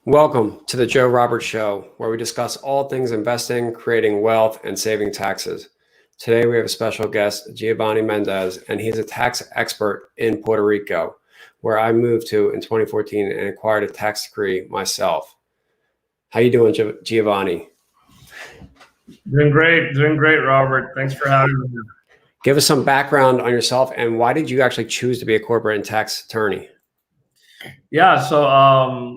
Welcome to the Joe Roberts Show, where we discuss all things investing, creating wealth, and saving taxes. Today, we have a special guest, Giovanni Mendez, and he's a tax expert in Puerto Rico, where I moved to in 2014 and acquired a tax degree myself. How you doing, Giovanni? Doing great, Robert. Thanks for having me. Give us some background on yourself, and why did you actually choose to be a corporate and tax attorney? Yeah, so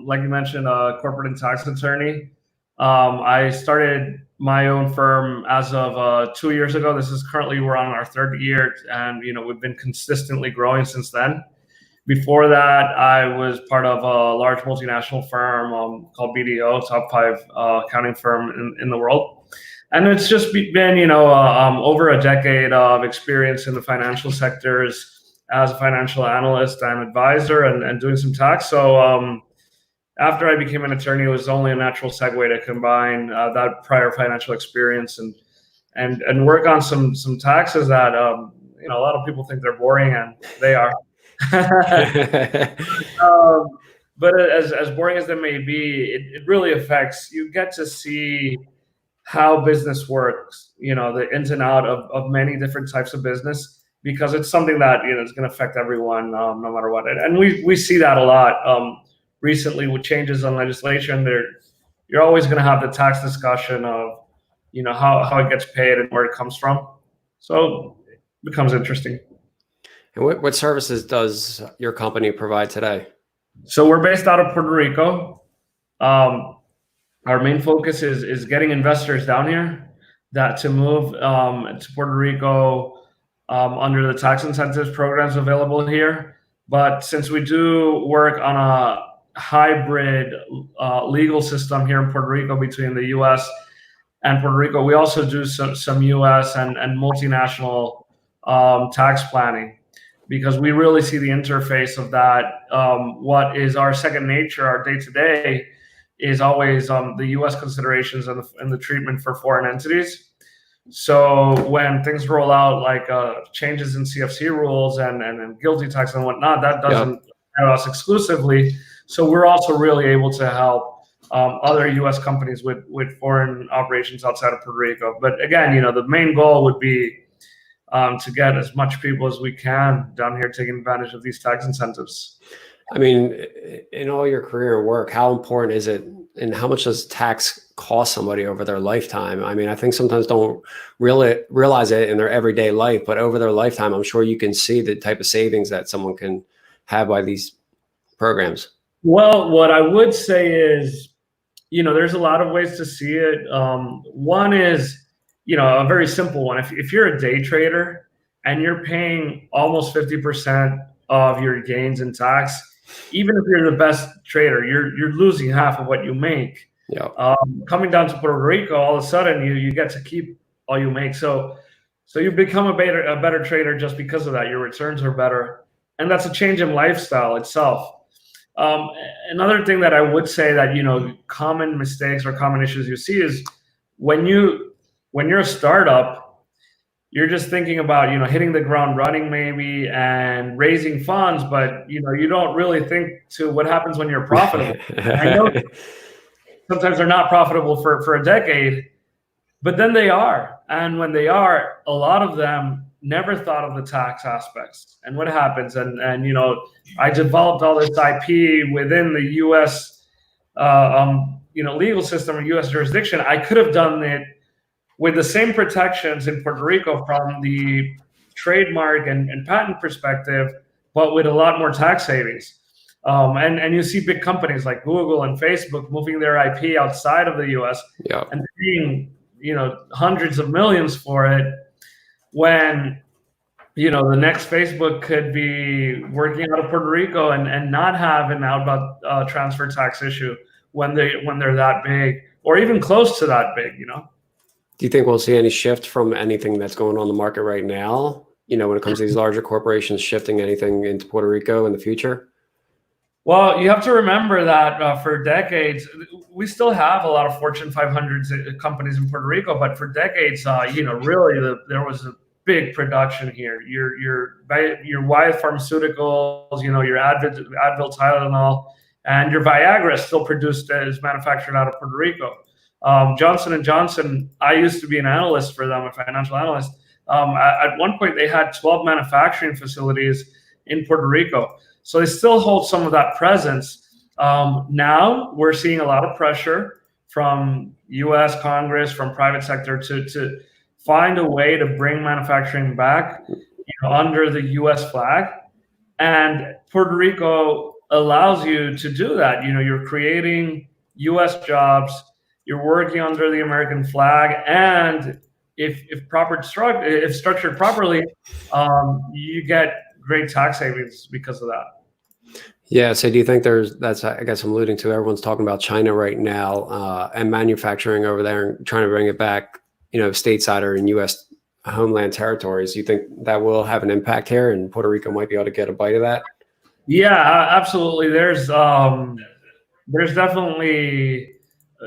like you mentioned, corporate and tax attorney. I started my own firm as of 2 years ago. This is currently, we're on our third year, and we've been consistently growing since then. Before that, I was part of a large multinational firm called BDO, top five accounting firm in the world. And it's just been, over a decade of experience in the financial sectors as a financial analyst and advisor and doing some tax. So after I became an attorney, it was only a natural segue to combine that prior financial experience and work on some taxes that, a lot of people think they're boring, and they are. But as boring as they may be, it really affects, you get to see how business works, the ins and out of many different types of business, because it's something that is going to affect everyone, no matter what. And we see that a lot recently with changes on legislation. You're always going to have the tax discussion of how it gets paid and where it comes from. So it becomes interesting. And what services does your company provide today? So we're based out of Puerto Rico. Our main focus is getting investors down here to move to Puerto Rico under the tax incentives programs available here. But since we do work on a hybrid legal system here in Puerto Rico between the U.S. and Puerto Rico, we also do some U.S. and multinational tax planning, because we really see the interface of that. What is our second nature, our day-to-day, is always the U.S. considerations and the treatment for foreign entities. So when things roll out, like changes in CFC rules and guilty tax and whatnot, that doesn't help us exclusively. So we're also really able to help other U.S. companies with foreign operations outside of Puerto Rico. But again, the main goal would be to get as much people as we can down here taking advantage of these tax incentives. I mean, in all your career and work, how important is it, and how much does tax cost somebody over their lifetime? I mean, I think sometimes don't really realize it in their everyday life, but over their lifetime, I'm sure you can see the type of savings that someone can have by these programs. Well, what I would say is, there's a lot of ways to see it. One is, a very simple one. If you're a day trader and you're paying almost 50% of your gains in tax, even if you're the best trader, you're losing half of what you make. Yeah. Coming down to Puerto Rico, all of a sudden you get to keep all you make. So you become a better trader just because of that. Your returns are better, and that's a change in lifestyle itself. Another thing that I would say that common mistakes or common issues you see is when you're a startup, you're just thinking about hitting the ground running maybe and raising funds, but you don't really think to what happens when you're profitable. I know sometimes they're not profitable for a decade, but then they are. And when they are, a lot of them never thought of the tax aspects and what happens. And I developed all this IP within the U.S. Legal system or U.S. jurisdiction. I could have done it with the same protections in Puerto Rico from the trademark and patent perspective, but with a lot more tax savings. And you see big companies like Google and Facebook moving their IP outside of the U.S. and paying hundreds of millions for it, when the next Facebook could be working out of Puerto Rico and not have an outbound transfer tax issue when they're that big, or even close to that big. Do you think we'll see any shift from anything that's going on in the market right now, when it comes to these larger corporations shifting anything into Puerto Rico in the future? Well, you have to remember that for decades, we still have a lot of Fortune 500 companies in Puerto Rico, but for decades, really there was a big production here. Your Wyeth Pharmaceuticals, your Advil, Tylenol, and your Viagra is still is manufactured out of Puerto Rico. Johnson & Johnson, I used to be an analyst for them, a financial analyst. At one point, they had 12 manufacturing facilities in Puerto Rico. So they still hold some of that presence. Now we're seeing a lot of pressure from U.S. Congress, from private sector to find a way to bring manufacturing back under the U.S. flag. And Puerto Rico allows you to do that. You're creating U.S. jobs, you're working under the American flag, and if structured properly, you get great tax savings because of that. Yeah. So do you think that's, I guess I'm alluding to, everyone's talking about China right now, and manufacturing over there and trying to bring it back, stateside or in U.S. homeland territories. Do you think that will have an impact here and Puerto Rico might be able to get a bite of that? Yeah, absolutely. There's definitely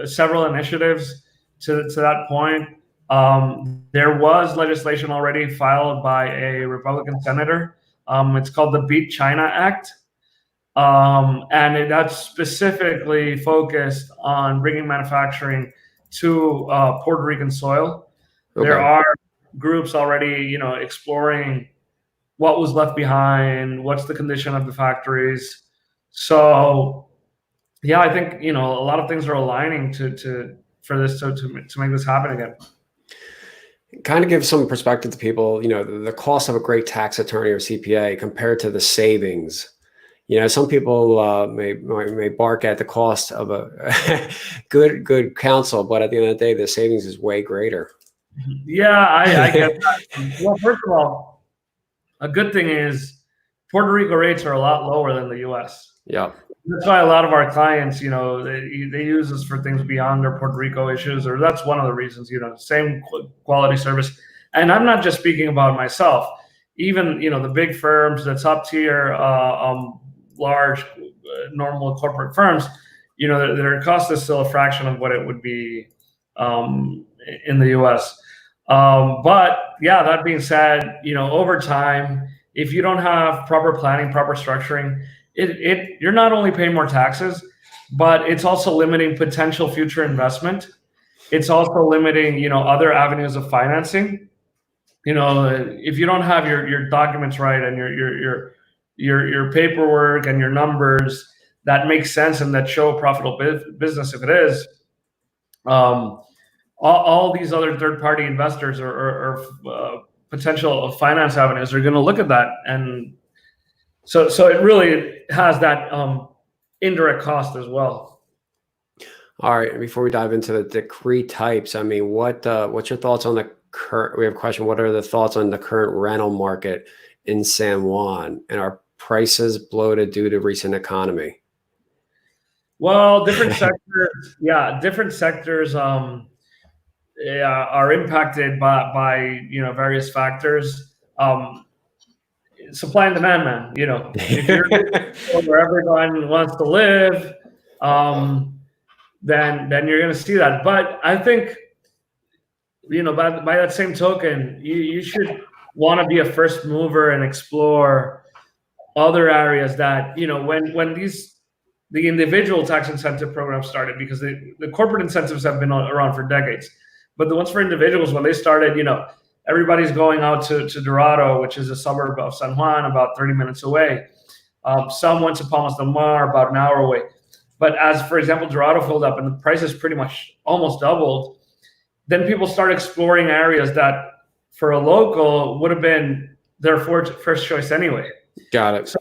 several initiatives to that point. There was legislation already filed by a Republican senator. It's called the Beat China Act. And that's specifically focused on bringing manufacturing to Puerto Rican soil. Okay. There are groups already, exploring what was left behind, what's the condition of the factories. So, yeah, I think a lot of things are aligning for this to make this happen again. Kind of give some perspective to people. The cost of a great tax attorney or CPA compared to the savings. Some people may bark at the cost of a good counsel, but at the end of the day, the savings is way greater. Yeah, I get that. Well, first of all, a good thing is Puerto Rico rates are a lot lower than the U.S. Yeah, that's why a lot of our clients, they use us for things beyond their Puerto Rico issues, or that's one of the reasons. Same quality service, and I'm not just speaking about myself. Even the big firms, the top tier, large, normal corporate firms, their cost is still a fraction of what it would be in the U.S. But yeah, that being said, over time, if you don't have proper planning, proper structuring, you're not only paying more taxes, but it's also limiting potential future investment. It's also limiting, other avenues of financing. If you don't have your documents right and your paperwork and your numbers that make sense and that show a profitable business, if it is, all these other third-party investors or potential finance avenues are going to look at that, and so it really has that indirect cost as well. All right. Before we dive into the decree types, I mean, what's your thoughts on the current? We have a question. What are the thoughts on the current rental market in San Juan, and are prices bloated due to recent economy? Well, different sectors are impacted by various factors. Supply and demand, man. If you're where everyone wants to live, then you're going to see that. But I think by that same token, you should want to be a first mover and explore other areas that when the individual tax incentive program started, because the corporate incentives have been around for decades. But the ones for individuals, when they started, everybody's going out to Dorado, which is a suburb of San Juan, about 30 minutes away. Some went to Palmas del Mar, about an hour away. But as, for example, Dorado filled up and the prices pretty much almost doubled, then people start exploring areas that for a local would have been their first choice anyway. Got it.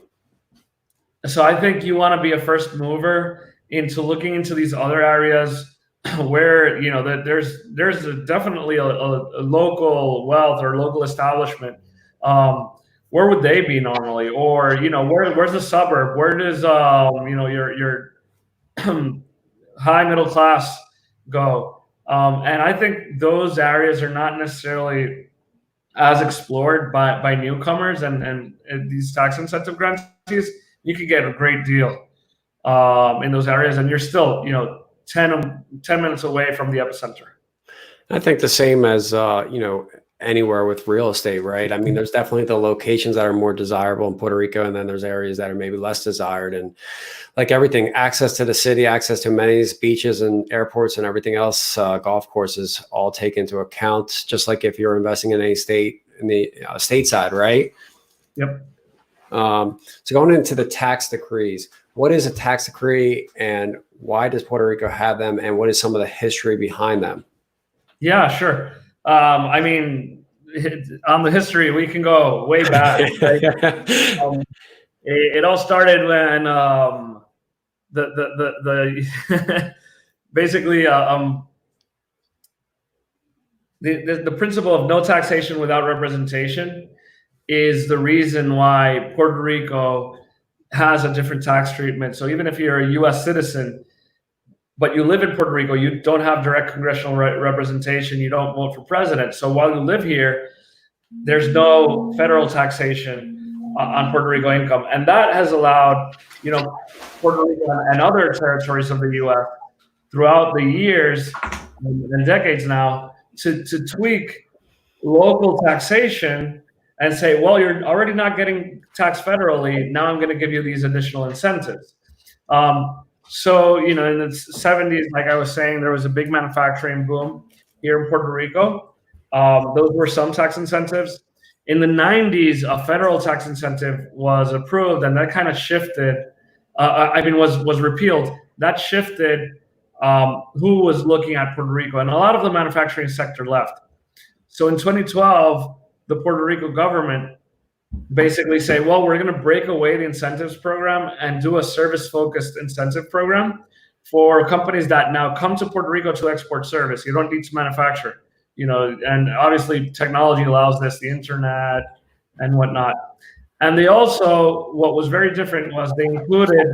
So I think you want to be a first mover into looking into these other areas where that there's definitely a local wealth or local establishment. Where would they be normally, or where's the suburb? Where does your high middle class go? And I think those areas are not necessarily as explored by newcomers and these tax incentive grantees. You could get a great deal in those areas, and you're still 10 minutes away from the epicenter. I think the same as anywhere with real estate, right? I mean, there's definitely the locations that are more desirable in Puerto Rico, and then there's areas that are maybe less desired. And like everything, access to the city, access to amenities, beaches and airports and everything else, golf courses, all take into account, just like if you're investing in any state, in the stateside, right? Yep. So going into the tax decrees, what is a tax decree and why does Puerto Rico have them, and what is some of the history behind them? Yeah, sure. I mean, on the history, we can go way back. Right? It all started when the basically the principle of no taxation without representation is the reason why Puerto Rico has a different tax treatment. So even if you're a U.S. citizen, but you live in Puerto Rico, you don't have direct congressional representation, you don't vote for president. So while you live here, there's no federal taxation on Puerto Rico income. And that has allowed, Puerto Rico and other territories of the U.S. throughout the years and decades now to tweak local taxation and say, well, you're already not getting taxed federally. Now I'm going to give you these additional incentives. So, in the 70s, like I was saying, there was a big manufacturing boom here in Puerto Rico. Those were some tax incentives. In the 90s, a federal tax incentive was approved, and that kind of shifted. Was repealed. That shifted who was looking at Puerto Rico, and a lot of the manufacturing sector left. So in 2012, the Puerto Rico government basically say, well, we're going to break away the incentives program and do a service-focused incentive program for companies that now come to Puerto Rico to export service. You don't need to manufacture, and obviously technology allows this, the internet and whatnot. And they also, what was very different was they included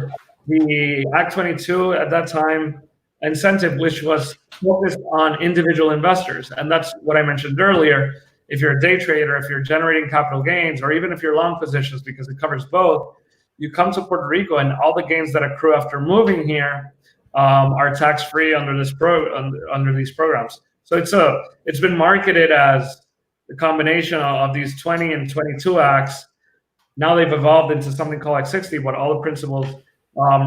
the Act 22 at that time incentive, which was focused on individual investors. And that's what I mentioned earlier. If you're a day trader, if you're generating capital gains, or even if you're long positions, because it covers both, you come to Puerto Rico and all the gains that accrue after moving here are tax-free under under these programs. So it's been marketed as the combination of these 20 and 22 acts. Now they've evolved into something called Act 60, but all the principles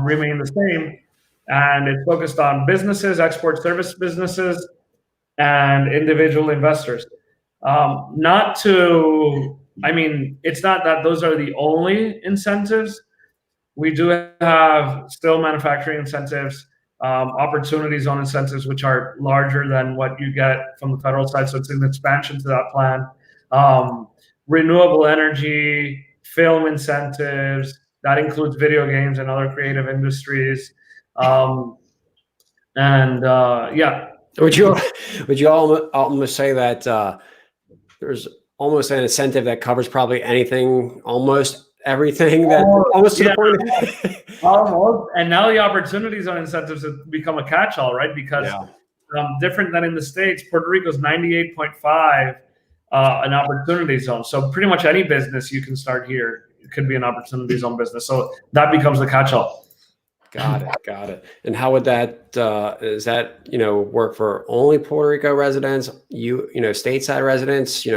remain the same. And it's focused on businesses, export service businesses, and individual investors. It's not that those are the only incentives. We do have still manufacturing incentives, opportunity zone incentives, which are larger than what you get from the federal side. So it's an expansion to that plan. Renewable energy, film incentives, that includes video games and other creative industries. Yeah. Would you almost say that there's almost an incentive that covers probably anything, almost everything, that almost to the point? Almost. And now the opportunity zone incentives have become a catch-all, right? Because different than in the States, Puerto Rico's 98.5 an opportunity zone. So pretty much any business you can start here, it could be an opportunity zone business. So that becomes the catch-all. Got it. And how would that is that work for only Puerto Rico residents? Stateside residents?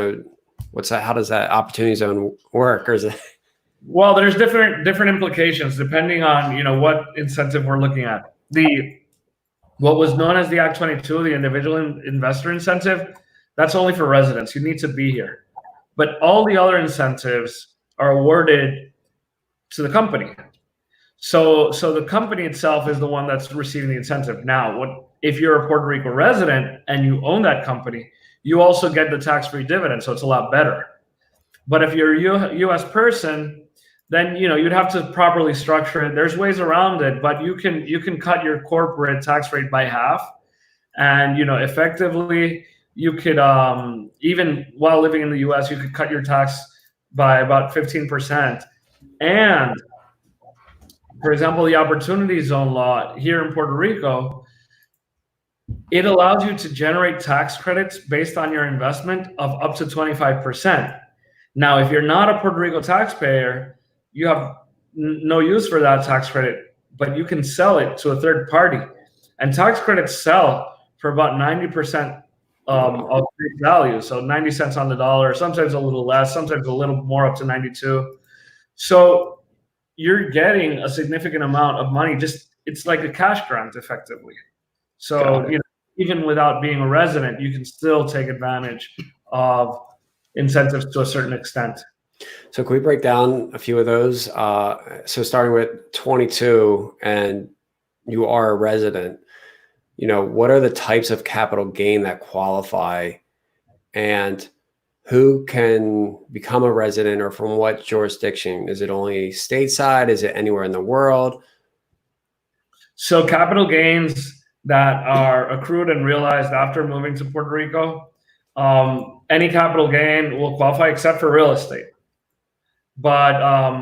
What's that? How does that opportunity zone work? Or is it? Well, there's different implications depending on what incentive we're looking at. What was known as the Act 22, the individual investor incentive, that's only for residents. You need to be here. But all the other incentives are awarded to the company. So the company itself is the one that's receiving the incentive. Now, if you're a Puerto Rico resident and you own that company, you also get the tax-free dividend, so it's a lot better. But if you're a U.S. person, then you'd have to properly structure it. There's ways around it, but you can cut your corporate tax rate by half, and effectively you could even while living in the U.S. you could cut your tax by about 15%. And for example, the opportunity zone law here in Puerto Rico, it allows you to generate tax credits based on your investment of up to 25%. Now, if you're not a Puerto Rico taxpayer, you have no use for that tax credit, but you can sell it to a third party. And tax credits sell for about 90% Wow. of face value. So 90 cents on the dollar, sometimes a little less, sometimes a little more, up to 92. So you're getting a significant amount of money. Just it's like a cash grant, effectively. Got So it. even without being a resident, you can still take advantage of incentives to a certain extent. So can we break down a few of those? So starting with 22, and you are a resident, what are the types of capital gain that qualify, and who can become a resident, or from what jurisdiction? Is it only stateside? Is it anywhere in the world? So capital gains that are accrued and realized after moving to Puerto Rico, any capital gain will qualify except for real estate. But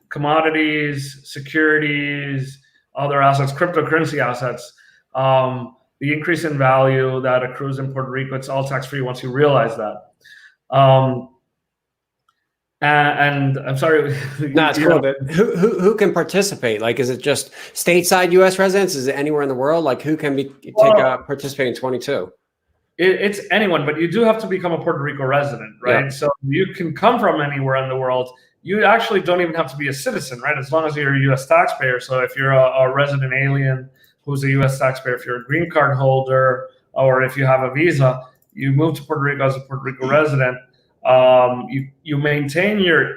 commodities, securities, other assets, cryptocurrency assets, the increase in value that accrues in Puerto Rico, it's all tax-free once you realize that. And I'm sorry. No, it's cool. But who can participate? Like, is it just stateside U.S. residents? Is it anywhere in the world? Like, who can participate in 22? It's anyone, but you do have to become a Puerto Rico resident, right? Yeah. So you can come from anywhere in the world. You actually don't even have to be a citizen, right? As long as you're a U.S. taxpayer. So if you're a resident alien who's a U.S. taxpayer, if you're a green card holder, or if you have a visa, you move to Puerto Rico as a Puerto Rico resident. You maintain your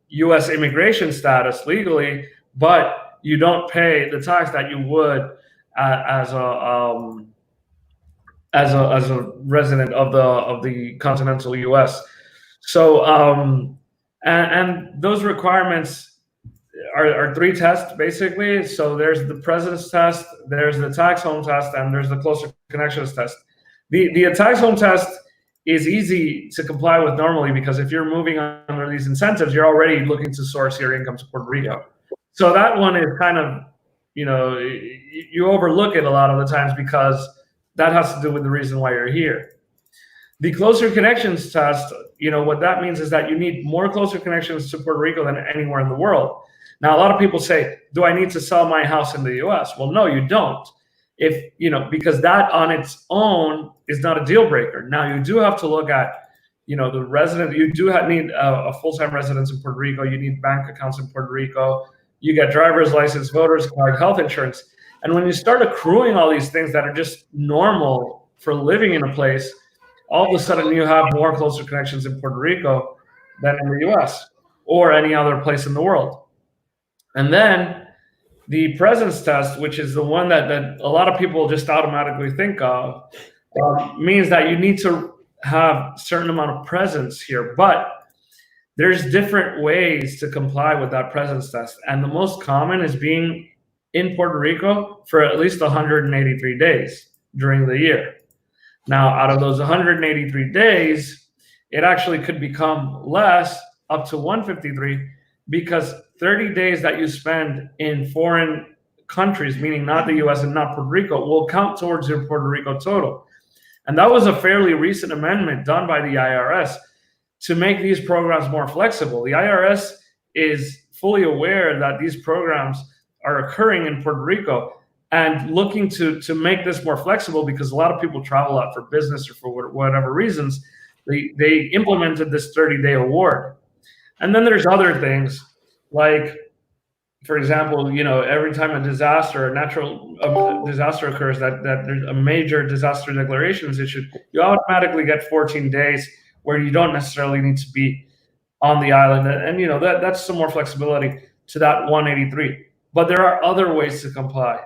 U.S. immigration status legally, but you don't pay the tax that you would as a resident of the continental U.S. So and those requirements are three tests basically. So there's the presence test, there's the tax home test, and there's the closer connections test. The tax home test is easy to comply with normally, because if you're moving under these incentives, you're already looking to source your income to Puerto Rico. So that one is kind of, you overlook it a lot of the times, because that has to do with the reason why you're here. The closer connections test, what that means is that you need more closer connections to Puerto Rico than anywhere in the world. Now, a lot of people say, do I need to sell my house in the US? Well, no, you don't. Because that on its own is not a deal breaker. Now, you do have to look at, the resident. You do need a full-time residence in Puerto Rico. You need bank accounts in Puerto Rico. You get driver's license, voter's card, health insurance. And when you start accruing all these things that are just normal for living in a place, all of a sudden you have more closer connections in Puerto Rico than in the US or any other place in the world. And then the presence test, which is the one that a lot of people just automatically think of, means that you need to have a certain amount of presence here. But there's different ways to comply with that presence test. And the most common is being in Puerto Rico for at least 183 days during the year. Now, out of those 183 days, it actually could become less, up to 153, because 30 days that you spend in foreign countries, meaning not the US and not Puerto Rico, will count towards your Puerto Rico total. And that was a fairly recent amendment done by the IRS to make these programs more flexible. The IRS is fully aware that these programs are occurring in Puerto Rico and looking to make this more flexible, because a lot of people travel out for business or for whatever reasons. They implemented this 30-day award. And then there's other things like, for example, every time a disaster, a natural disaster occurs, that there's a major disaster declaration is issued, you automatically get 14 days where you don't necessarily need to be on the island. And that's some more flexibility to that 183. But there are other ways to comply.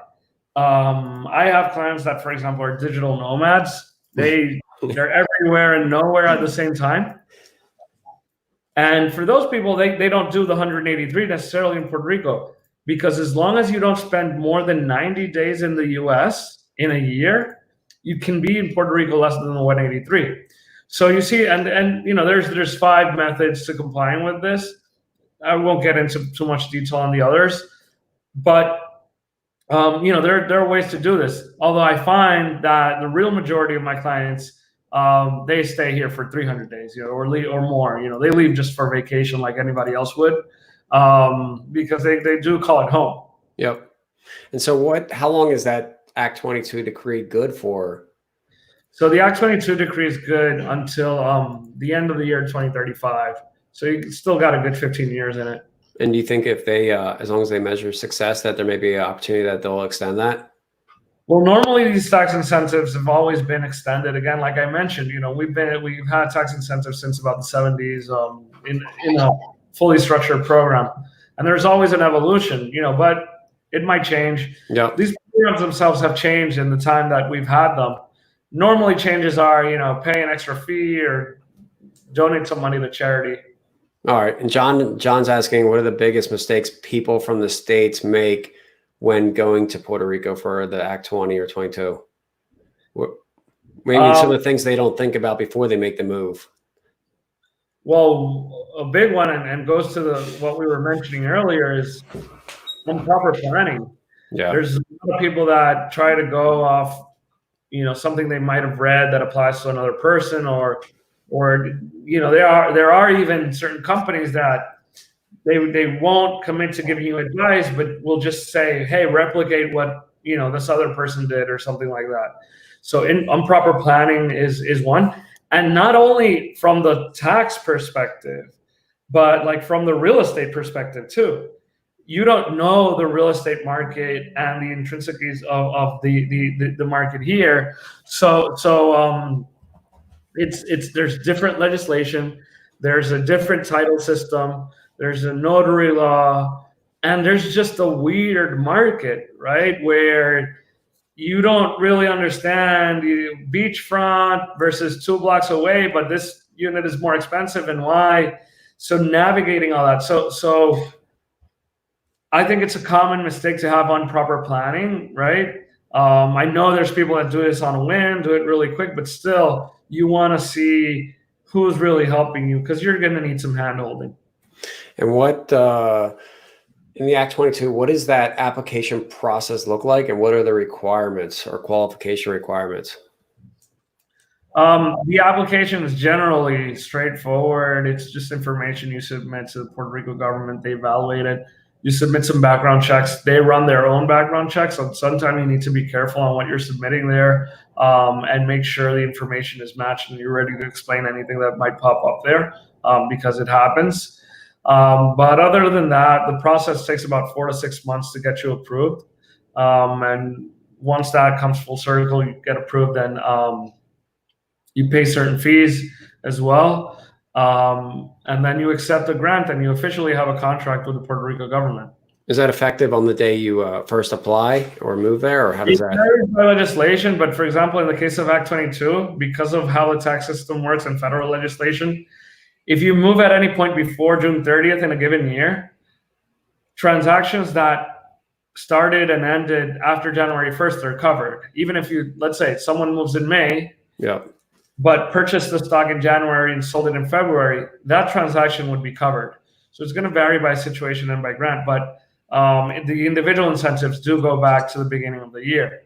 I have clients that, for example, are digital nomads. They're everywhere and nowhere at the same time. And for those people, they don't do the 183 necessarily in Puerto Rico, because as long as you don't spend more than 90 days in the US in a year, you can be in Puerto Rico less than the 183. So you see, and there's 5 methods to complying with this. I won't get into too much detail on the others, but there are ways to do this. Although I find that the real majority of my clients, they stay here for 300 days, or more. They leave just for vacation like anybody else would, because they do call it home. Yep. And so how long is that Act 22 decree good for? So the Act 22 decree is good until the end of the year 2035. So you still got a good 15 years in it. And do you think if they, as long as they measure success, that there may be an opportunity that they'll extend that? Well, normally these tax incentives have always been extended. Again, like I mentioned, we've had tax incentives since about the 70s in a fully structured program, and there's always an evolution, but it might change. Yeah. These programs themselves have changed in the time that we've had them. Normally, changes are pay an extra fee or donate some money to charity. All right. And John's asking, what are the biggest mistakes people from the States make when going to Puerto Rico for the Act 20 or 22? Maybe some of the things they don't think about before they make the move. Well, a big one, and goes to what we were mentioning earlier, is improper planning. Yeah. There's a lot of people that try to go off, something they might have read that applies to another person, or there are even certain companies that they won't commit to giving you advice, but will just say, hey, replicate what this other person did or something like that. So improper planning is one, and not only from the tax perspective, but like from the real estate perspective too. You don't know the real estate market and the intrinsicies of the market here. So there's different legislation, there's a different title system, there's a notary law, and there's just a weird market, right? Where you don't really understand beachfront versus 2 blocks away, but this unit is more expensive, and why? So navigating all that. So I think it's a common mistake to have improper planning, right? I know there's people that do this on a whim, do it really quick, but still, you want to see who's really helping you, because you're going to need some hand-holding. And what, in the Act 22, what does that application process look like, and what are the requirements or qualification requirements? The application is generally straightforward. It's just information you submit to the Puerto Rico government. They evaluate it. You submit some background checks. They run their own background checks. So sometimes you need to be careful on what you're submitting there, and make sure the information is matched and you're ready to explain anything that might pop up there, because it happens. But other than that, the process takes about 4 to 6 months to get you approved. And once that comes full circle, you get approved, then you pay certain fees as well. And then you accept the grant, and you officially have a contract with the Puerto Rico government. Is that effective on the day you first apply or move there, or how does that? It varies by legislation, but for example, in the case of Act 22, because of how the tax system works in federal legislation, if you move at any point before June 30th in a given year, transactions that started and ended after January 1st are covered. Even if let's say someone moves in May, yeah, but purchased the stock in January and sold it in February, that transaction would be covered. So it's going to vary by situation and by grant, but the individual incentives do go back to the beginning of the year.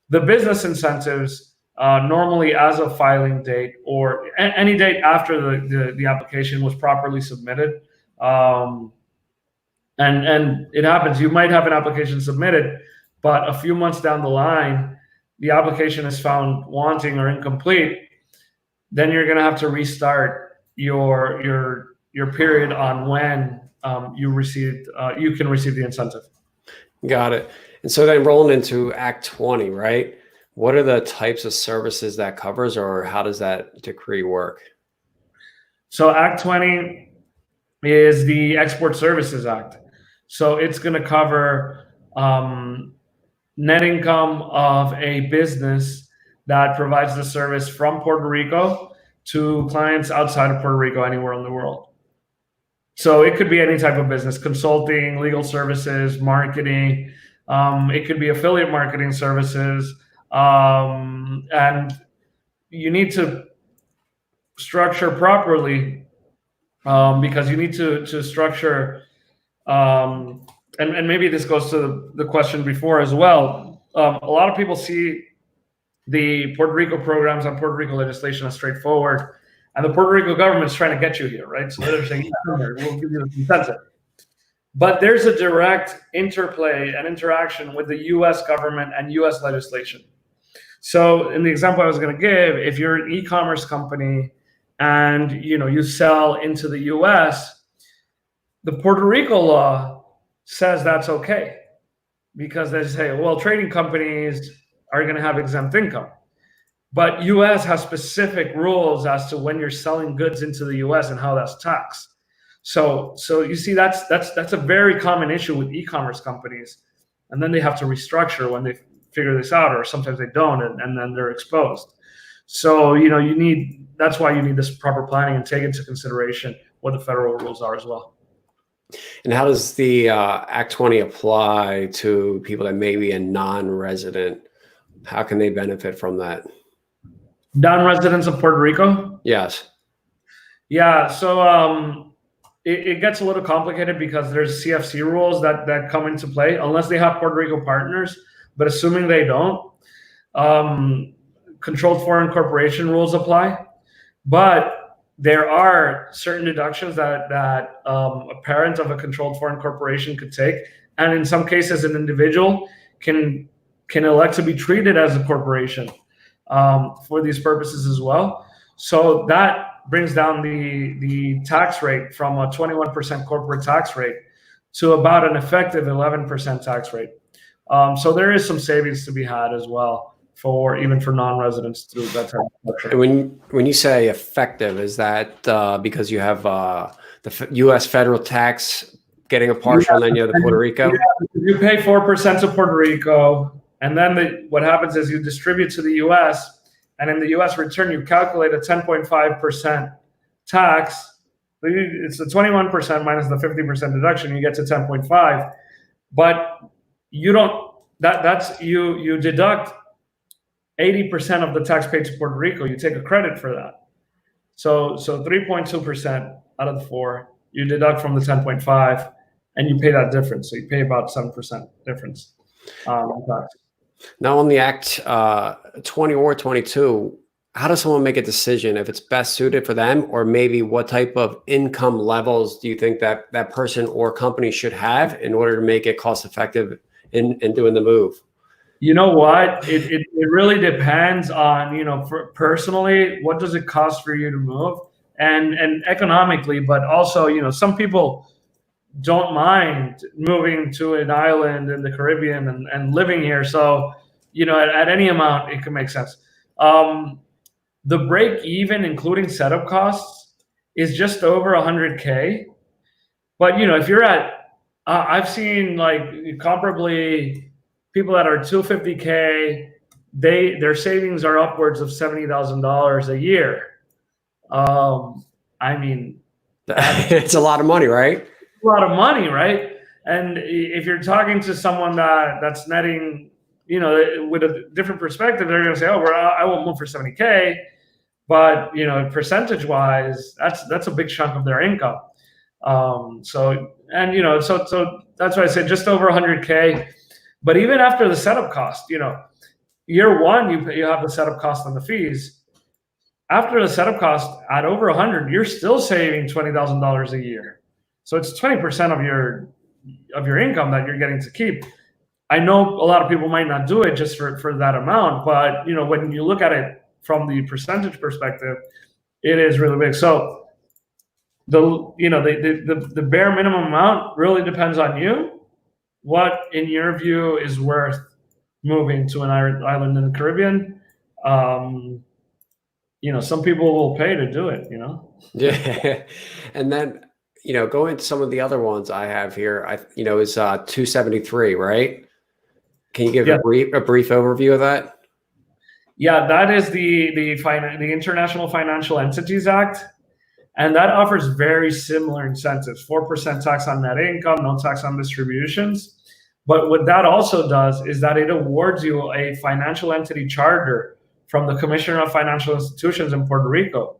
The business incentives, normally as of filing date or any date after the application was properly submitted. And it happens, you might have an application submitted, but a few months down the line, the application is found wanting or incomplete. Then you're going to have to restart your period on when you can receive the incentive. Got it. And so then rolling into Act 20, right? What are the types of services that covers, or how does that decree work? So Act 20 is the Export Services Act. So it's going to cover net income of a business that provides the service from Puerto Rico to clients outside of Puerto Rico, anywhere in the world. So it could be any type of business: consulting, legal services, marketing. It could be affiliate marketing services. And you need to structure properly, because you need to structure, and maybe this goes to the question before as well. A lot of people see the Puerto Rico programs and Puerto Rico legislation as straightforward, and the Puerto Rico government's trying to get you here, right? So they're saying, yeah, we'll give you the incentive. But there's a direct interplay and interaction with the U.S. government and U.S. legislation. So in the example I was going to give, if you're an e-commerce company and you sell into the US, the Puerto Rico law says that's okay, because they say, well, trading companies are going to have exempt income. But US has specific rules as to when you're selling goods into the US and how that's taxed. So you see, that's a very common issue with e-commerce companies, and then they have to restructure when they figure this out, or sometimes they don't, and then they're exposed. So that's why you need this proper planning and take into consideration what the federal rules are as well. And how does the Act 20 apply to people that may be a non-resident? How can they benefit from that? Non-residents of Puerto Rico? Yes. Yeah, so it gets a little complicated because there's CFC rules that come into play, unless they have Puerto Rico partners. But assuming they don't, controlled foreign corporation rules apply. But there are certain deductions that a parent of a controlled foreign corporation could take, and in some cases, an individual can elect to be treated as a corporation for these purposes as well. So that brings down the tax rate from a 21% corporate tax rate to about an effective 11% tax rate. So there is some savings to be had as well even for non-residents through that type of structure. And when you say effective, is that because you have the U.S. federal tax getting a partial, and then you have the Puerto Rico? You pay 4% to Puerto Rico, and then what happens is you distribute to the U.S., and in the U.S. return, you calculate a 10.5% tax. It's the 21% minus the 50% deduction. You get to 10.5, but you don't. You deduct 80% of the tax paid to Puerto Rico. You take a credit for that. So 3.2% out of the 4, you deduct from the 10.5, and you pay that difference. So you pay about 7% difference on tax. Now, on the Act 20 or 22, how does someone make a decision if it's best suited for them, or maybe what type of income levels do you think that person or company should have in order to make it cost effective in doing the move? You know what? It really depends on, personally, what does it cost for you to move, and economically, but also, some people don't mind moving to an island in the Caribbean and living here. So, at any amount, it can make sense. The break even, including setup costs, is just over 100K. But, if you're I've seen comparably people that are 250K, their savings are upwards of $70,000 a year. I mean, it's a lot of money, right? A lot of money, right? And if you're talking to someone that's netting, with a different perspective, they're going to say, "Oh, I won't move for 70K," but percentage-wise, that's a big chunk of their income. So that's why I said just over 100K. But even after the setup cost, year one you have the setup cost and the fees. After the setup cost at over 100, you're still saving $20,000 a year. So it's 20% of your income that you're getting to keep. I know a lot of people might not do it just for that amount, but when you look at it from the percentage perspective, it is really big. So the bare minimum amount really depends on you. What, in your view, is worth moving to an island in the Caribbean? Some people will pay to do it. Yeah, and then going to some of the other ones I have here, is 273, right? Can you give a brief overview of that? Yeah, that is the International Financial Entities Act, and that offers very similar incentives: 4% tax on net income, no tax on distributions. But what that also does is that it awards you a financial entity charter from the Commissioner of Financial Institutions in Puerto Rico.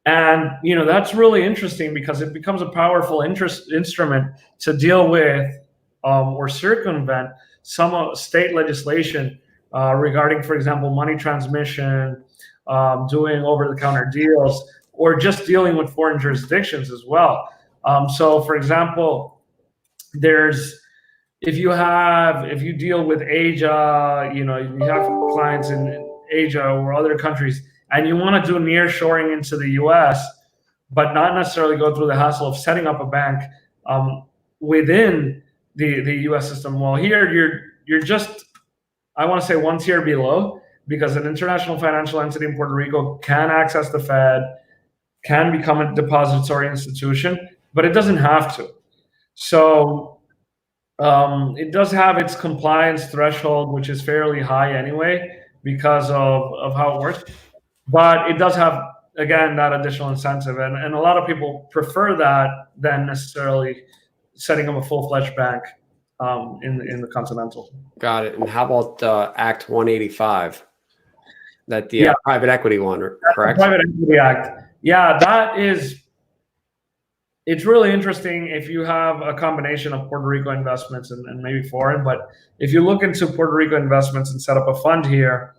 And that's really interesting because it becomes a powerful instrument to deal with or circumvent some state legislation regarding, for example, money transmission, doing over-the-counter deals, or just dealing with foreign jurisdictions as well. So, for example, there's if you deal with Asia, you have clients in Asia or other countries, and you want to do nearshoring into the U.S., but not necessarily go through the hassle of setting up a bank within the U.S. system. Well, here you're just, I want to say, one tier below, because an international financial entity in Puerto Rico can access the Fed, can become a depository institution, but it doesn't have to. So it does have its compliance threshold, which is fairly high anyway, because of how it works. But it does have, again, that additional incentive. And a lot of people prefer that than necessarily setting up a full-fledged bank in the Continental. Got it. And how about Act 185? That the private equity one, correct? Private Equity Act. Yeah, it's really interesting if you have a combination of Puerto Rico investments and maybe foreign. But if you look into Puerto Rico investments and set up a fund here,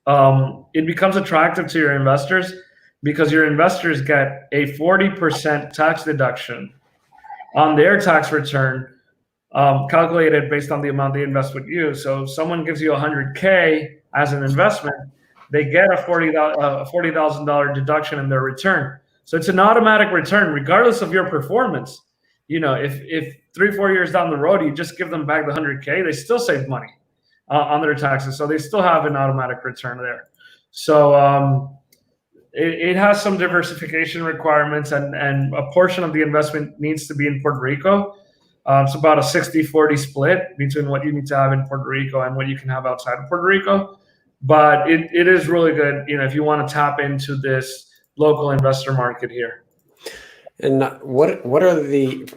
it becomes attractive to your investors because your investors get a 40% tax deduction on their tax return, calculated based on the amount they invest with you. So if someone gives you $100K as an investment, they get a $40,000 deduction in their return. So it's an automatic return, regardless of your performance. If 3-4 years down the road, you just give them back the $100K, they still save money on their taxes. So they still have an automatic return there. So it has some diversification requirements, and a portion of the investment needs to be in Puerto Rico. It's about a 60-40 split between what you need to have in Puerto Rico and what you can have outside of Puerto Rico. But it is really good, if you want to tap into this local investor market here. And what are the,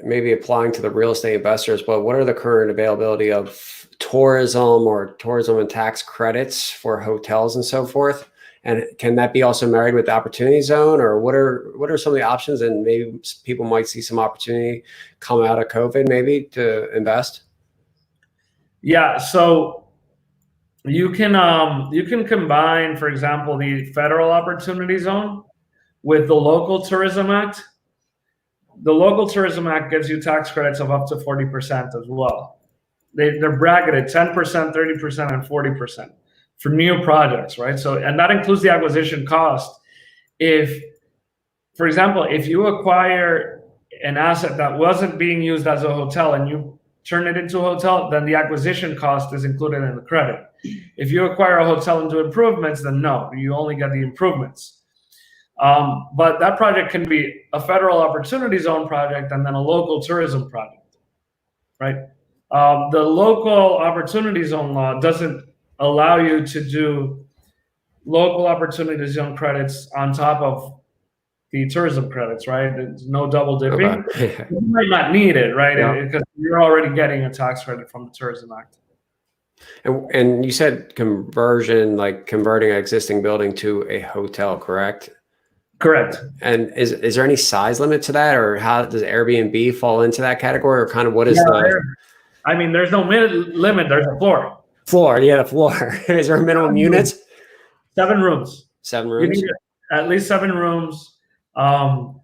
maybe applying to the real estate investors, but what are the current availability of tourism or tourism and tax credits for hotels and so forth? And can that be also married with the opportunity zone, or what are some of the options? And maybe people might see some opportunity come out of COVID maybe to invest. Yeah, so you can combine, for example, the federal opportunity zone with the local tourism act. The local tourism act gives you tax credits of up to 40% as well. They're bracketed 10%, 30%, and 40% for new projects, right? So, and that includes the acquisition cost. For example, if you acquire an asset that wasn't being used as a hotel and you turn it into a hotel, then the acquisition cost is included in the credit. If you acquire a hotel and do improvements, then no, you only get the improvements. But that project can be a federal opportunity zone project and then a local tourism project, right? The local opportunity zone law doesn't allow you to do local opportunity zone credits on top of the tourism credits, right? There's no double dipping. Okay. You might not need it, right? Yeah. Because you're already getting a tax credit from the Tourism Act. And you said conversion, like converting an existing building to a hotel, correct? Correct. And is there any size limit to that, or how does Airbnb fall into that category, or kind of what is there's no limit. There's a floor. The floor. Is there a minimum units? 7 rooms. 7 rooms. You need at least 7 rooms. And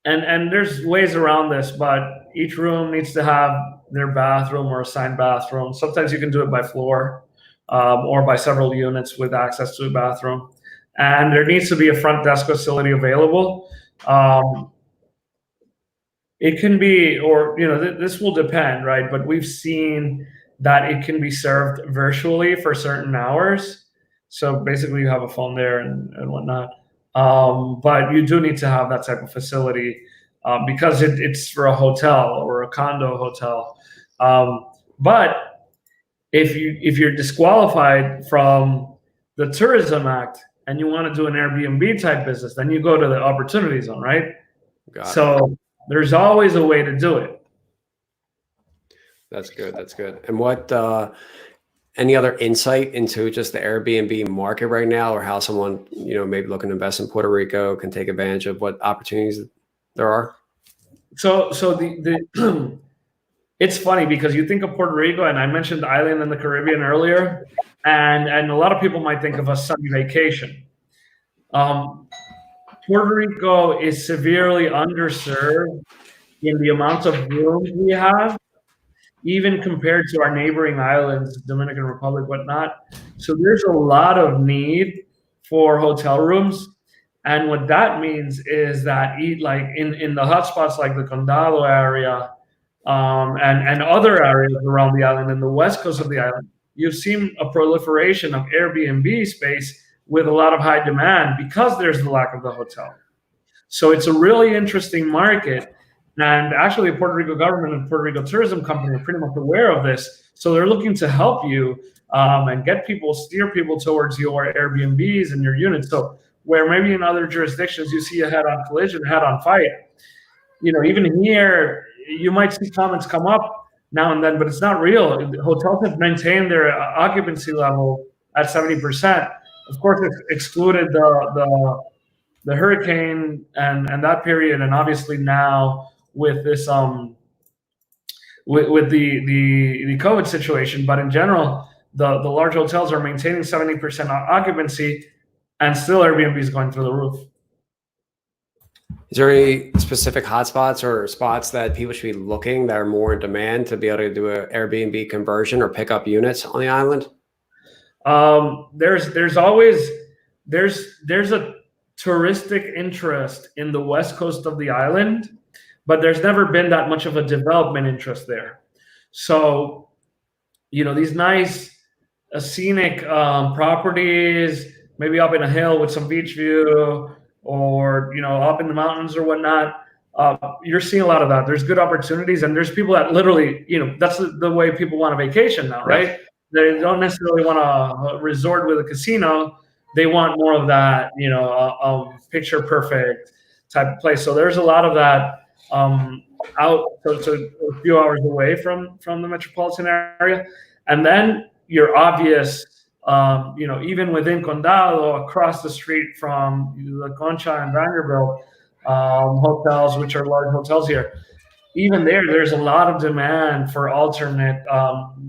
there's ways around this, but each room needs to have their bathroom or assigned bathroom. Sometimes you can do it by floor, or by several units with access to a bathroom. And there needs to be a front desk facility available. It can be, or this will depend, right? But we've seen that it can be served virtually for certain hours. So basically, you have a phone there and whatnot. But you do need to have that type of facility because it's for a hotel or a condo hotel. But if you're disqualified from the Tourism Act and you want to do an Airbnb type business, then you go to the opportunity zone, right? So there's always a way to do it. That's good. That's good. And what, any other insight into just the Airbnb market right now, or how someone, maybe looking to invest in Puerto Rico can take advantage of what opportunities there are? So the it's funny because you think of Puerto Rico, and I mentioned the island in the Caribbean earlier, and a lot of people might think of a sunny vacation. Puerto Rico is severely underserved in the amount of rooms we have, even compared to our neighboring islands, Dominican Republic, whatnot. So there's a lot of need for hotel rooms. And what that means is that like in the hotspots like the Condado area, and other areas around the island and the west coast of the island, you've seen a proliferation of Airbnb space with a lot of high demand because there's the lack of the hotel. So it's a really interesting market. And actually, the Puerto Rico government and Puerto Rico Tourism Company are pretty much aware of this. So they're looking to help you and steer people towards your Airbnbs and your units. So where maybe in other jurisdictions you see a head-on collision, head-on fight, even here, you might see comments come up now and then, but it's not real. Hotels have maintained their occupancy level at 70%. Of course, it's excluded the hurricane and that period, and obviously now with this with the COVID situation. But in general, the large hotels are maintaining 70% occupancy, and still Airbnb is going through the roof. Is there any specific hotspots or spots that people should be looking that are more in demand to be able to do an Airbnb conversion or pick up units on the island? There's a touristic interest in the west coast of the island, but there's never been that much of a development interest there. So, these nice scenic properties, maybe up in a hill with some beach view, or up in the mountains or whatnot, you're seeing a lot of that. There's good opportunities, and there's people that literally, that's the way people want a vacation now, right? They don't necessarily want to resort with a casino. They want more of that, picture perfect type of place. So there's a lot of that out to a few hours away from the metropolitan area. And then your obvious, even within Condado, across the street from the Concha and Vanderbilt hotels, which are large hotels here, even there's a lot of demand for alternate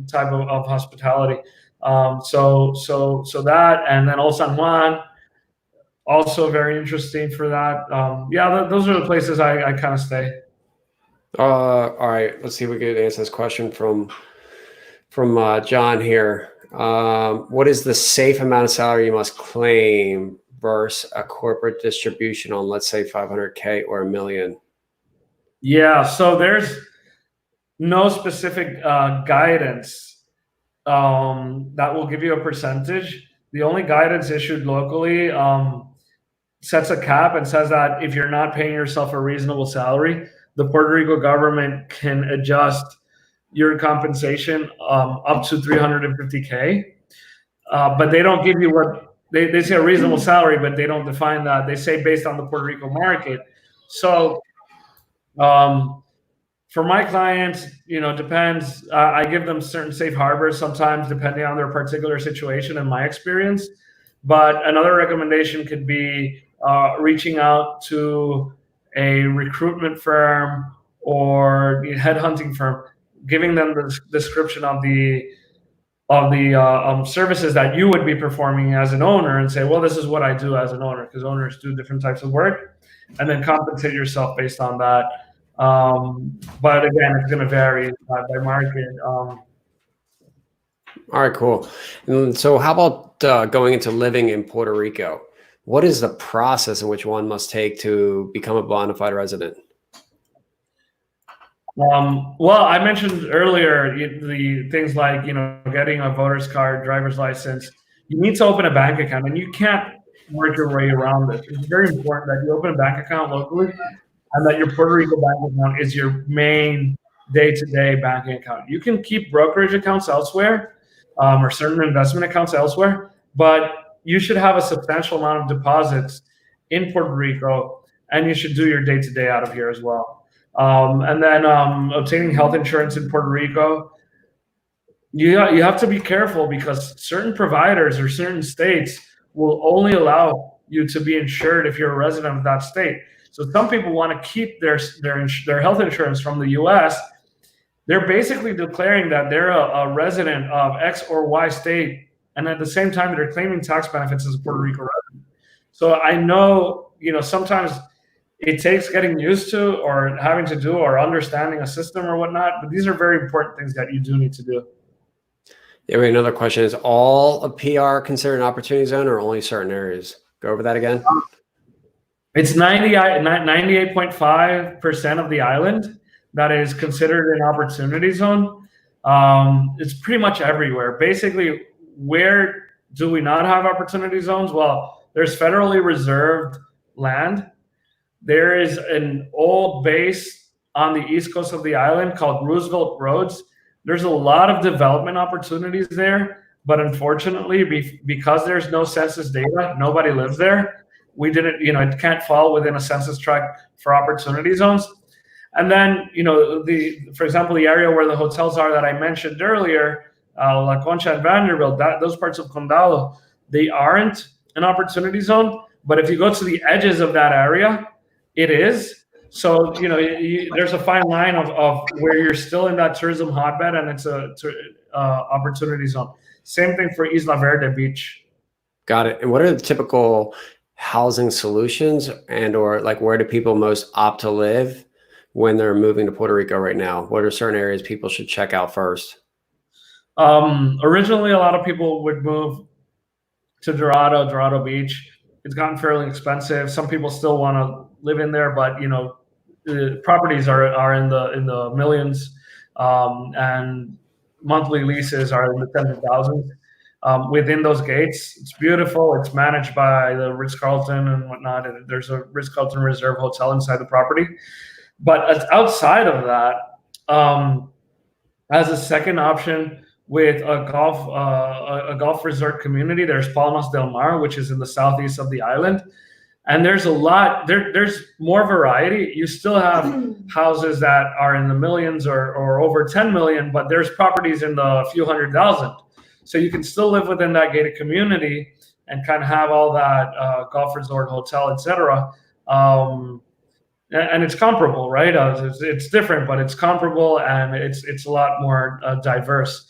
type of hospitality. So that, and then Old San Juan, also very interesting for that. Those are the places I kind of stay. All right, let's see if we can answer this question from John here. What is the safe amount of salary you must claim versus a corporate distribution on, let's say, 500K or $1 million? Yeah, so there's no specific guidance that will give you a percentage. The only guidance issued locally sets a cap and says that if you're not paying yourself a reasonable salary, the Puerto Rico government can adjust your compensation up to 350K. But they don't give you what they say a reasonable salary, but they don't define that. They say based on the Puerto Rico market. So for my clients, depends. I give them certain safe harbors sometimes depending on their particular situation and my experience. But another recommendation could be reaching out to a recruitment firm or a headhunting firm, giving them the description of the services that you would be performing as an owner, and say, well, this is what I do as an owner, because owners do different types of work, and then compensate yourself based on that. But again, it's going to vary by market. All right, cool. And so how about going into living in Puerto Rico? What is the process in which one must take to become a bona fide resident? Well, I mentioned earlier the things like, getting a voter's card, driver's license. You need to open a bank account, and you can't work your way around this. It's very important that you open a bank account locally, and that your Puerto Rico bank account is your main day-to-day banking account. You can keep brokerage accounts elsewhere, or certain investment accounts elsewhere, but you should have a substantial amount of deposits in Puerto Rico, and you should do your day-to-day out of here as well. And then obtaining health insurance in Puerto Rico, you have to be careful, because certain providers or certain states will only allow you to be insured if you're a resident of that state. So some people want to keep their health insurance from the U.S. They're basically declaring that they're a resident of X or Y state, and at the same time they're claiming tax benefits as a Puerto Rico resident. So I know, sometimes it takes getting used to or having to do or understanding a system or whatnot. But these are very important things that you do need to do. Yeah, wait, another question is all of PR considered an opportunity zone or only certain areas? Go over that again. It's 98.5% of the island that is considered an opportunity zone. It's pretty much everywhere. Basically, where do we not have opportunity zones? Well, there's federally reserved land. There is an old base on the east coast of the island called Roosevelt Roads. There's a lot of development opportunities there, but unfortunately, because there's no census data, nobody lives there. We didn't, it can't fall within a census tract for opportunity zones. And then, for example, the area where the hotels are that I mentioned earlier, La Concha and Vanderbilt, those parts of Condado, they aren't an opportunity zone. But if you go to the edges of that area, it is. So, there's a fine line of where you're still in that tourism hotbed and it's a opportunity zone. Same thing for Isla Verde Beach. Got it. And what are the typical housing solutions and or like where do people most opt to live when they're moving to Puerto Rico right now? What are certain areas people should check out first? Originally, a lot of people would move to Dorado Beach. It's gotten fairly expensive. Some people still want to live in there, but the properties are in the millions, and monthly leases are in the tens of thousands. Within those gates, it's beautiful. It's managed by the Ritz-Carlton and whatnot. And there's a Ritz-Carlton Reserve hotel inside the property. But outside of that, as a second option with a golf resort community, there's Palmas del Mar, which is in the southeast of the island. And there's a lot, there's more variety. You still have houses that are in the millions or over 10 million, but there's properties in the few hundred thousand. So you can still live within that gated community and kind of have all that golf resort, hotel, etc. And it's comparable, right? It's different, but it's comparable and it's a lot more diverse.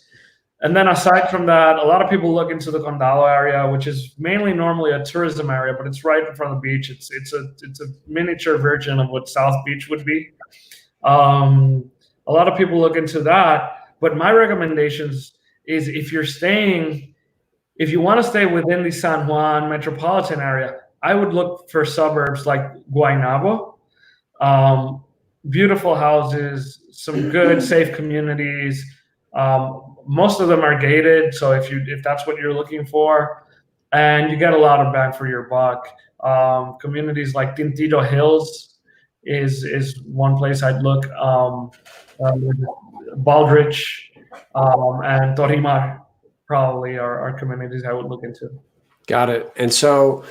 And then aside from that, a lot of people look into the Condado area, which is mainly normally a tourism area, but it's right in front of the beach. It's a miniature version of what South Beach would be. A lot of people look into that, but my recommendations is if you want to stay within the San Juan metropolitan area, I would look for suburbs like Guaynabo. Beautiful houses, some good, safe communities. Most of them are gated, so if that's what you're looking for, and you get a lot of bang for your buck. Communities like Tintillo Hills is one place I'd look. Baldrich and Torimar probably are communities I would look into. Got it. And so,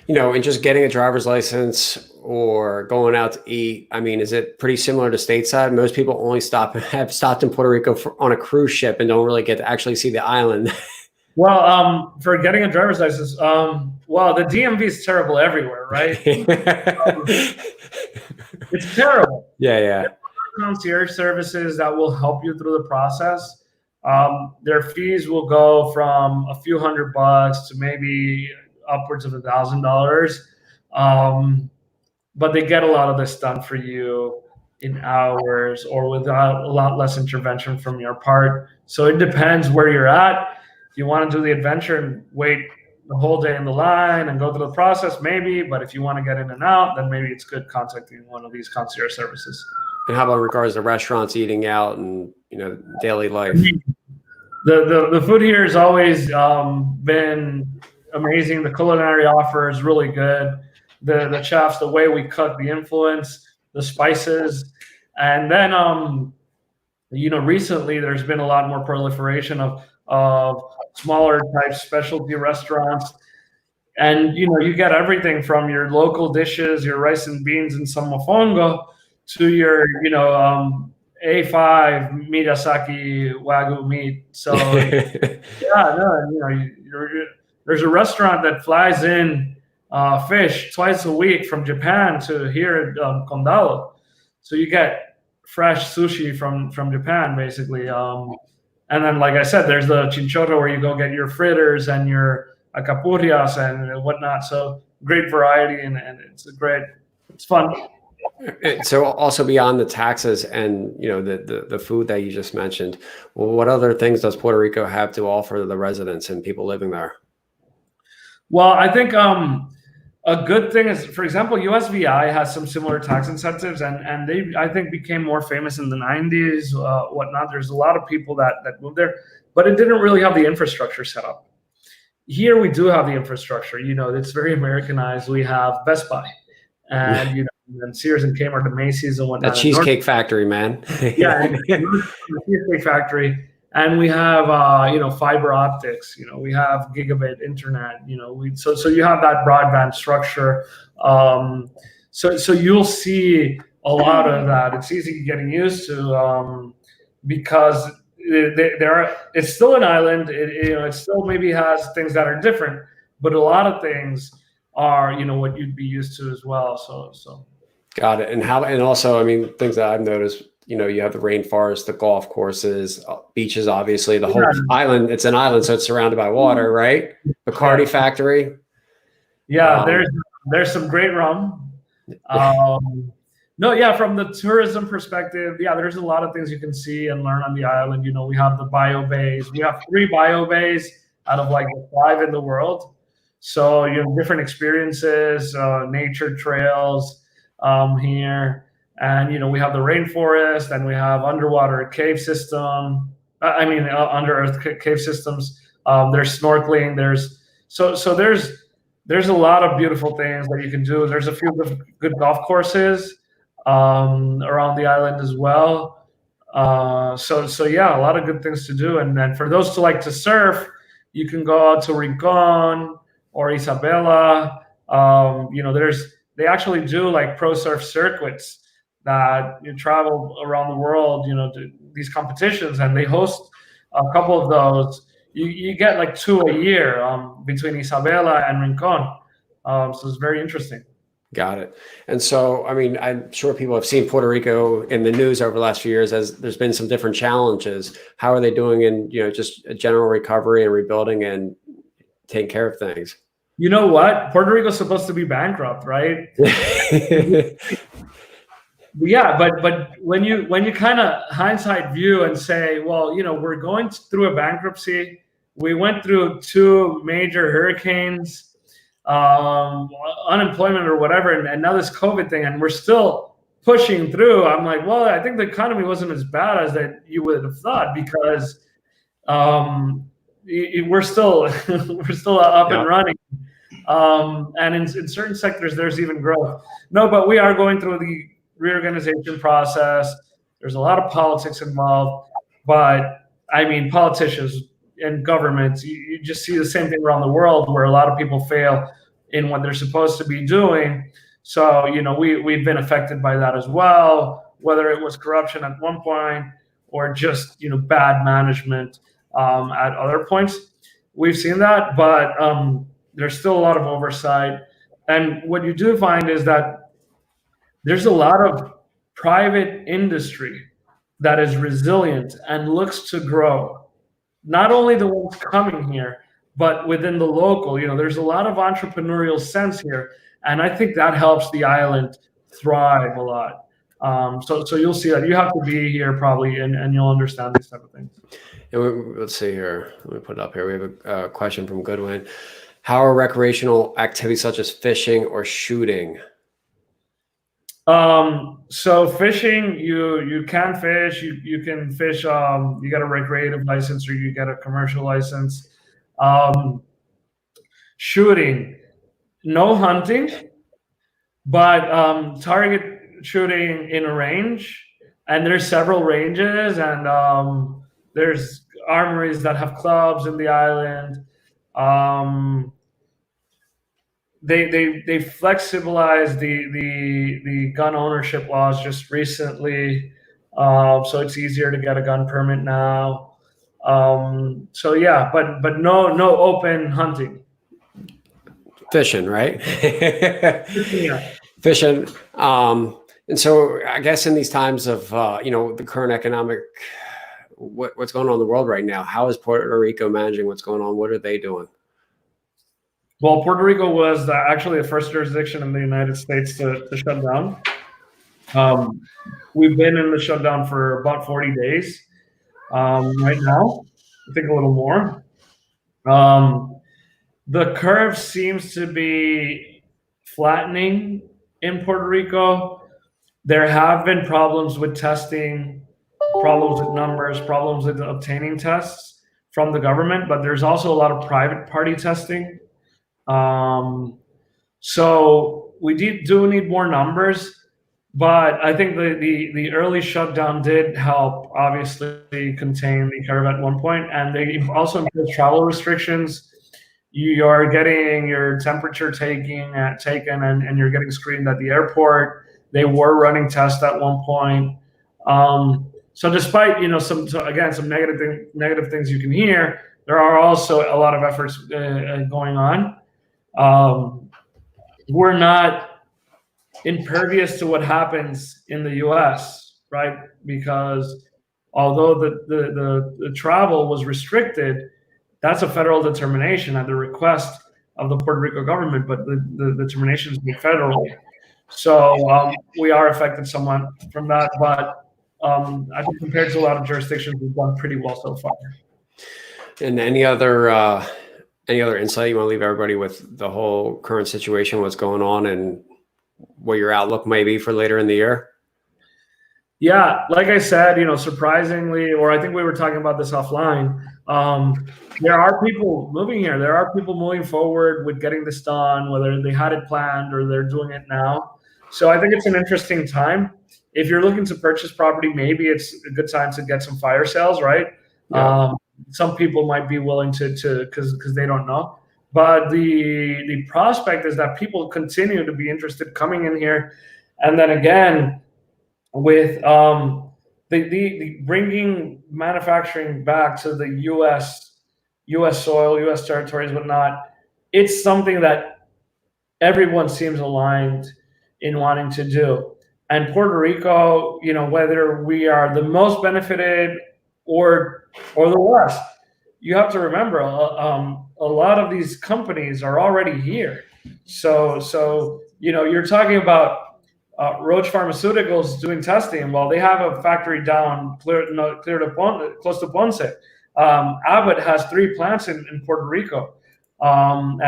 in just getting a driver's license or going out to eat, I mean, is it pretty similar to stateside? Most people only have stopped in Puerto Rico on a cruise ship and don't really get to actually see the island. Well, for getting a driver's license, well, the DMV is terrible everywhere, right? It's terrible. Yeah. Concierge services that will help you through the process. Their fees will go from a few $100 to maybe upwards of $1,000. But they get a lot of this done for you in hours or without a lot less intervention from your part. So it depends where you're at. If you want to do the adventure and wait the whole day in the line and go through the process, maybe. But if you want to get in and out, then maybe it's good contacting one of these concierge services. And how about in regards to restaurants, eating out, and daily life? The food here has always been amazing. The culinary offer is really good. The chefs, the way we cook, the influence, the spices, and then recently there's been a lot more proliferation of smaller type specialty restaurants, and you get everything from your local dishes, your rice and beans and some mofongo, to your A5 Miyazaki Wagyu meat. So there's a restaurant that flies in fish twice a week from Japan to here at Condado. So you get fresh sushi from Japan, basically. And then, like I said, there's the Chinchorro where you go get your fritters and your acapurrias and whatnot. So great variety, and it's a great It's fun. And so also beyond the taxes and the food that you just mentioned, well, what other things does Puerto Rico have to offer the residents and people living there? Well, I think a good thing is, for example, USVI has some similar tax incentives, and they, I think, became more famous in the 90s, whatnot. There's a lot of people that moved there, but it didn't really have the infrastructure set up. Here we do have the infrastructure. It's very Americanized. We have Best Buy, and and Sears and Kmart, the Macy's and That whatnot. And Cheesecake Factory, man. yeah, and the Cheesecake Factory, and we have fiber optics. We have gigabit internet. So you have that broadband structure. So you'll see a lot of that. It's easy getting used to, because it's still an island. It still maybe has things that are different, but a lot of things are what you'd be used to as well. So. Got it. And also, I mean, things that I've noticed, you have the rainforest, the golf courses, beaches, obviously, the whole island. It's an island, so it's surrounded by water, right? Bacardi factory. Yeah, there's some great rum. No, yeah, from the tourism perspective, yeah, there's a lot of things you can see and learn on the island. We have the bio bays. We have 3 bio bays out of like the 5 in the world. So different experiences, nature trails here, and we have the rainforest, and we have underwater cave system. Under earth cave systems. There's snorkeling. There's a lot of beautiful things that you can do. There's a few good golf courses around the island as well. So yeah, a lot of good things to do. And then for those who like to surf, you can go out to Rincon or Isabela. They actually do like pro surf circuits that you travel around the world, to these competitions, and they host a couple of those. You get like 2 a year between Isabela and Rincon. So it's very interesting. Got it. And so, I mean, I'm sure people have seen Puerto Rico in the news over the last few years as there's been some different challenges. How are they doing in, just a general recovery and rebuilding and taking care of things? You know what? Puerto Rico's supposed to be bankrupt, right? Yeah, but when you kind of hindsight view and say, well, we're going through a bankruptcy. We went through 2 major hurricanes, unemployment or whatever, and now this COVID thing, and we're still pushing through. I'm like, well, I think the economy wasn't as bad as that you would have thought, because we're still up and running, and in certain sectors there's even growth. No, but we are going through the reorganization process. There's a lot of politics involved, but I mean, politicians and governments, you just see the same thing around the world, where a lot of people fail in what they're supposed to be doing. So we've been affected by that as well, whether it was corruption at one point or just bad management at other points. We've seen that, but there's still a lot of oversight. And what you do find is that there's a lot of private industry that is resilient and looks to grow. Not only the ones coming here, but within the local. There's a lot of entrepreneurial sense here, and I think that helps the island thrive a lot. So you'll see that. You have to be here probably, and you'll understand these type of things. Let's see here. Let me put it up here. We have a question from Goodwin. How are recreational activities such as fishing or shooting? So fishing, you can fish. You can fish. You get a recreative license or you get a commercial license. Shooting, no hunting, but target shooting in a range. And there's several ranges, and there's armories that have clubs in the island. They flexibilized the gun ownership laws just recently, so it's easier to get a gun permit now. So yeah, but no open hunting. Fishing, right? Yeah. Fishing. And so I guess in these times of the current economic, what's going on in the world right now, how is Puerto Rico managing what's going on? What are they doing? Well, Puerto Rico was actually the first jurisdiction in the United States to shut down. We've been in the shutdown for about 40 days right now. I think a little more. The curve seems to be flattening in Puerto Rico. There have been problems with testing, problems with numbers, problems with obtaining tests from the government, but there's also a lot of private party testing. So we do need more numbers, but I think the early shutdown did help, obviously, contain the curve at one point, and they also imposed travel restrictions. You are getting your temperature taken, and you're getting screened at the airport. They were running tests at one point. So despite some negative things you can hear, there are also a lot of efforts going on. We're not impervious to what happens in the U.S., right? Because although the travel was restricted, that's a federal determination at the request of the Puerto Rico government, but the determination is made federally. So we are affected somewhat from that, but I think compared to a lot of jurisdictions, we've done pretty well so far. And any other insight you want to leave everybody with the whole current situation, what's going on, and what your outlook may be for later in the year? Yeah, like I said, surprisingly, or I think we were talking about this offline, there are people moving here. There are people moving forward with getting this done, whether they had it planned or they're doing it now. So I think it's an interesting time. If you're looking to purchase property, maybe it's a good time to get some fire sales, right? Yeah. Some people might be willing to because they don't know. But the prospect is that people continue to be interested coming in here. And then again, with the bringing manufacturing back to the U.S. soil, U.S. territories, whatnot, it's something that everyone seems aligned in wanting to do. And Puerto Rico, whether we are the most benefited or the worst, you have to remember a lot of these companies are already here. So you're talking about Roche Pharmaceuticals doing testing. Well, they have a factory down close to Ponce. Abbott has 3 plants in Puerto Rico, and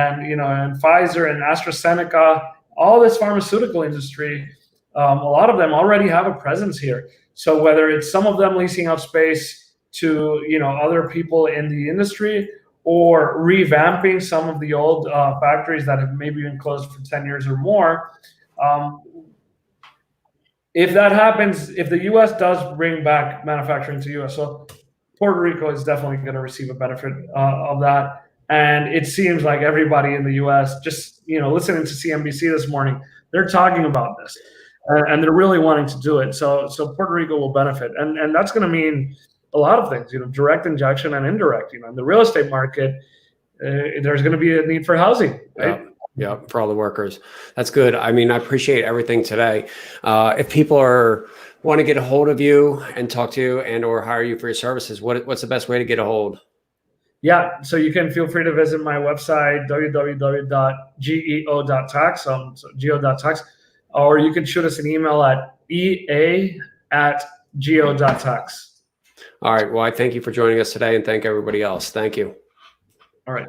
Pfizer and AstraZeneca, all this pharmaceutical industry, a lot of them already have a presence here. So whether it's some of them leasing out space to other people in the industry, or revamping some of the old factories that have maybe been closed for 10 years or more. If that happens, if the U.S. does bring back manufacturing to U.S., so Puerto Rico is definitely going to receive a benefit of that. And it seems like everybody in the U.S., just listening to CNBC this morning, they're talking about this, and they're really wanting to do it. So Puerto Rico will benefit, and that's going to mean a lot of things, direct injection and indirect. In the real estate market, there's going to be a need for housing, right? Yeah, for all the workers. That's good. I mean, I appreciate everything today. If people want to get a hold of you and talk to you and or hire you for your services, what's the best way to get a hold? Yeah, so you can feel free to visit my website, www.geo.tax, so geo.tax, or you can shoot us an email at ea@geo.tax. All right. Well, I thank you for joining us today, and thank everybody else. Thank you. All right.